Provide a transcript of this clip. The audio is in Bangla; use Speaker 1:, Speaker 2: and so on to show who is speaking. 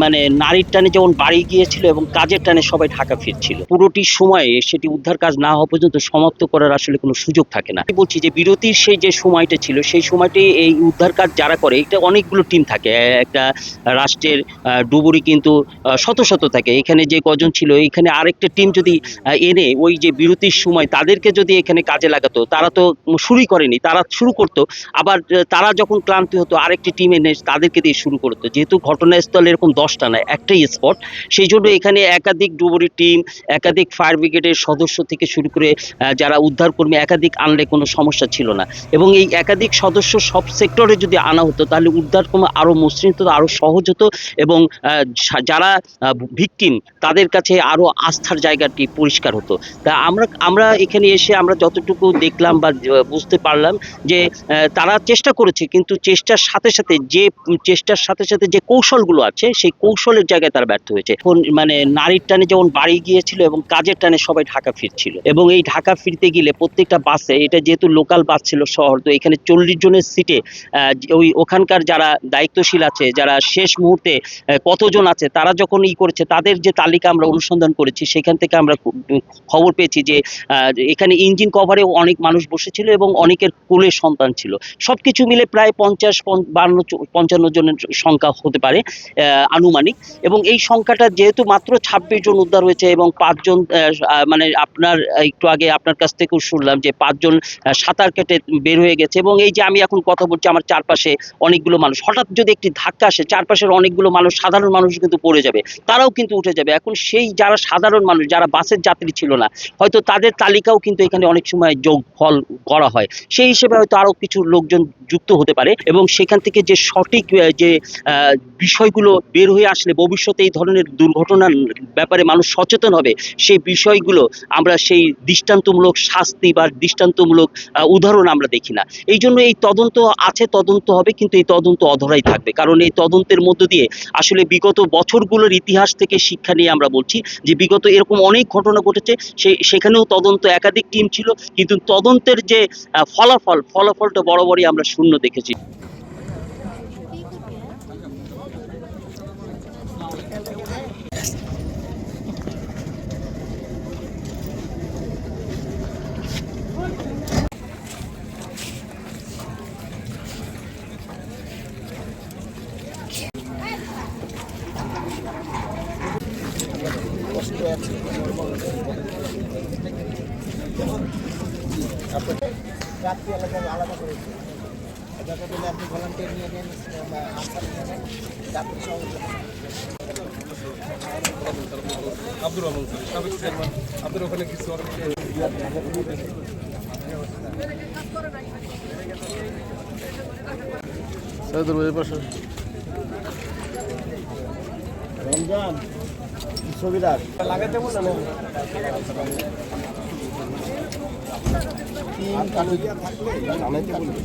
Speaker 1: মানে নারীর টানে যেমন বাড়ি গিয়েছিল এবং কাজের টানে সবাই ঢাকা ফিরছিল। পুরোটি সময়ে সেটি উদ্ধার কাজ না হওয়া পর্যন্ত সমাপ্ত করার আসলে কোনো সুযোগ থাকে না। বলছি যে বিরতির সেই যে সময়টা ছিল সেই সময়টি এই উদ্ধার কাজ যারা করে এটা অনেকগুলো টিম থাকে। একটা রাষ্ট্রের ডুবুরি কিন্তু শত শত থাকে। এখানে যে কজন ছিল এখানে আরেকটা টিম যদি এনে ওই যে বিরতির সময় তাদেরকে যদি এখানে কাজে লাগাতো, তারা তো শুরুই করেনি, তারা শুরু করতো। আবার তারা যখন ক্লান্তি হতো আরেকটি টিম এনে তাদেরকে দিয়ে শুরু করতো। যেহেতু ঘটনাস্থল এরকম 10টা না, একটাই স্পট, সেই জন্য এখানে একাধিক ডুবুরি টিম, একাধিক ফায়ার ব্রিগেডের সদস্য থেকে শুরু করে যারা উদ্ধার কর্মী একাধিক আনলে কোনো সমস্যা ছিল না। এবং এই একাধিক সদস্য সব সেক্টরে যদি আনা হতো তাহলে উদ্ধার কর্ম আরো মসৃণ হতো, আরো সহজ হতো এবং যারা ভিকটিম তাদের কাছে আরো আস্থার জায়গাটি পরিষ্কার হতো। তা আমরা এখানে এসে আমরা যতটুকু দেখলাম বা বুঝতে পারলাম যে তারা চেষ্টা করেছে, কিন্তু চেষ্টার সাথে সাথে যে কৌশলগুলো আছে সেই কৌশলের জায়গায় তারা ব্যর্থ হয়েছে। মানে নারীর টানে যেমন বাড়ি গিয়েছিল এবং কাজের টানে সবাই ঢাকা ফিরছিল এবং এই ঢাকা ফিরতে গেলে প্রত্যেকটা বাসে, এটা যেহেতু লোকাল বাস ছিল শহর, তো এখানে 40 জনের সিটে ওখানকার যারা দায়িত্বশীল আছে, যারা শেষ মুহূর্তে কতজন আছে তারা যখন করেছে তাদের যে তালিকা আমরা অনুসন্ধান করেছি সেখান থেকে আমরা খবর পেয়েছি যে এখানে ইঞ্জিন কভারেও অনেক মানুষ বসেছিল এবং অনেকের কোলে সন্তান ছিল। সবকিছু মিলে প্রায় 50-52-55 জনের সংখ্যা হতে পারে আনুমানিক। এবং এই সংখ্যাটা যেহেতু মাত্র 26 জন উদ্ধার হয়েছে এবং 5 জন মানে আপনার একটু আগে আপনার কাছ থেকেও শুনলাম যে 5 জন সাঁতার কেটে বের হয়ে গেছে। এবং এই যে আমি এখন কথা বলছি আমার চারপাশে অনেকগুলো মানুষ, হঠাৎ যদি একটি ধাক্কা আসে চারপাশের অনেকগুলো মানুষ, সাধারণ মানুষ কিন্তু পড়ে যাবে, তারাও কিন্তু উঠে যাবে। এখন সেই যারা সাধারণ মানুষ, যারা বাসের যাত্রী ছিল না, হয়তো তাদের তালিকাও কিন্তু এখানে অনেক সময় যোগফল করা হয়, সেই হিসেবে হয়তো আরো কিছু লোকজন যুক্ত হতে পারে। এবং সেখান থেকে যে সঠিক যে বিষয়গুলো বের হয়ে আসলে ভবিষ্যতে এই ধরনের দুর্ঘটনার ব্যাপারে মানুষ সচেতন হবে, সেই বিষয়গুলো আমরা সেই দৃষ্টান্তমূলক শাস্তি বা দৃষ্টান্তমূলক উদাহরণ আমরা দেখি না। এই জন্য এই তদন্ত আছে, তদন্ত হবে, কিন্তু এই তদন্ত অধরাই থাকবে। কারণ এই তদন্তের মধ্য দিয়ে আসলে বিগত বছরগুলোর ইতিহাস থেকে শিক্ষা নিয়ে আমরা বলছি যে বিগত এরকম অনেক ঘটনা ঘটেছে, সেখানেও তদন্ত একাধিক টিম ছিল, কিন্তু তদন্তের যে ফলাফলটা বরাবরই আমরা শূন্য দেখেছি।
Speaker 2: রাত্রি আলাদা করেছি, দরকার পড়লে আপনি ভলান্টিয়ার নিয়ে নেন বা আনসার নিয়ে নেন, যাত্রী সহ।
Speaker 3: আব্দুর রহমান স্যার, সাবেক চেয়ারম্যান, আপনার ওখানে কিছু
Speaker 2: রমজান ছবিদার লাগাতে বললেন থাকলে জানাইতে বলবেন।